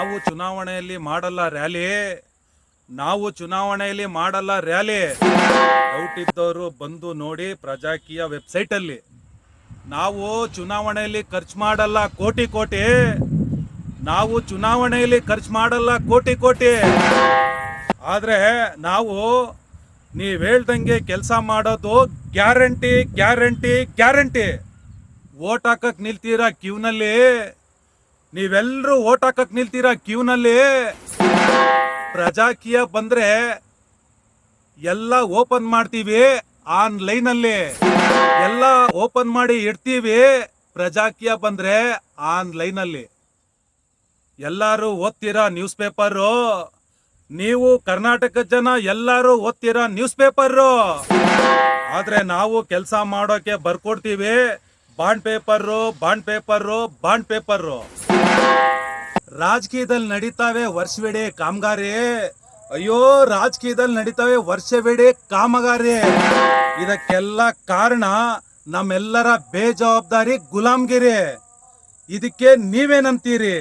ನಾವು ಚುನಾವಣೆಯಲ್ಲಿ ಮಾಡಲ್ಲ ರ್ಯಾಲಿ. ನಾವು ಚುನಾವಣೆಯಲ್ಲಿ ಮಾಡಲ್ಲ ರ್ಯಾಲಿ. ಡೌಟ್ ಇದ್ದವರು ಬಂದು ನೋಡಿ ಪ್ರಜಾಕೀಯ ವೆಬ್ಸೈಟ್ ಅಲ್ಲಿ. ನಾವು ಚುನಾವಣೆಯಲ್ಲಿ ಖರ್ಚು ಮಾಡಲ್ಲ ಕೋಟಿ ಕೋಟಿ. ನಾವು ಚುನಾವಣೆಯಲ್ಲಿ ಖರ್ಚು ಮಾಡಲ್ಲ ಕೋಟಿ ಕೋಟಿ. ಆದ್ರೆ ನಾವು ನೀವ್ ಹೇಳ್ದಂಗೆ ಕೆಲಸ ಮಾಡೋದು ಗ್ಯಾರಂಟಿ ಗ್ಯಾರಂಟಿ ಗ್ಯಾರಂಟಿ. ವೋಟ್ ಹಾಕಕ್ ನಿಲ್ತೀರಾ ಕ್ಯೂನಲ್ಲಿ, ನೀವೆಲ್ಲರೂ ವೋಟ್ ಹಾಕಕ್ ನಿಲ್ತೀರಾ ಕ್ಯೂನಲ್ಲಿ. ಪ್ರಜಾಕೀಯ ಬಂದ್ರೆ ಎಲ್ಲ ಓಪನ್ ಮಾಡ್ತೀವಿ ಆನ್ಲೈನಲ್ಲಿ, ಎಲ್ಲ ಓಪನ್ ಮಾಡಿ ಇಡ್ತೀವಿ. ಪ್ರಜಾಕೀಯ ಬಂದ್ರೆ ಆನ್ಲೈನಲ್ಲಿ. ಎಲ್ಲರೂ ಓದ್ತೀರಾ ನ್ಯೂಸ್ ಪೇಪರು. ನೀವು ಕರ್ನಾಟಕದ ಜನ ಎಲ್ಲರೂ ಓದ್ತೀರಾ ನ್ಯೂಸ್ ಪೇಪರು. ಆದ್ರೆ ನಾವು ಕೆಲಸ ಮಾಡೋಕೆ ಬರ್ಕೊಡ್ತೀವಿ bond paper bond paper bond paper. ರಾಜಕೀಯದಲ್ಲಿ ನಡೀತಾವೆ ವರ್ಷವಿಡೀ ಕಾಮಗಾರಿ. ಅಯ್ಯೋ, ರಾಜಕೀಯದಲ್ಲಿ ನಡೀತಾವೆ ವರ್ಷವಿಡೀ ಕಾಮಗಾರಿ. ಇದಕ್ಕೆಲ್ಲ ಕಾರಣ ನಮ್ಮೆಲ್ಲರ ಬೇಜವಾಬ್ದಾರಿ ಗುಲಾಮ್ಗಿರಿ. ಇದಕ್ಕೆ ನೀವೇನಂತೀರಿ?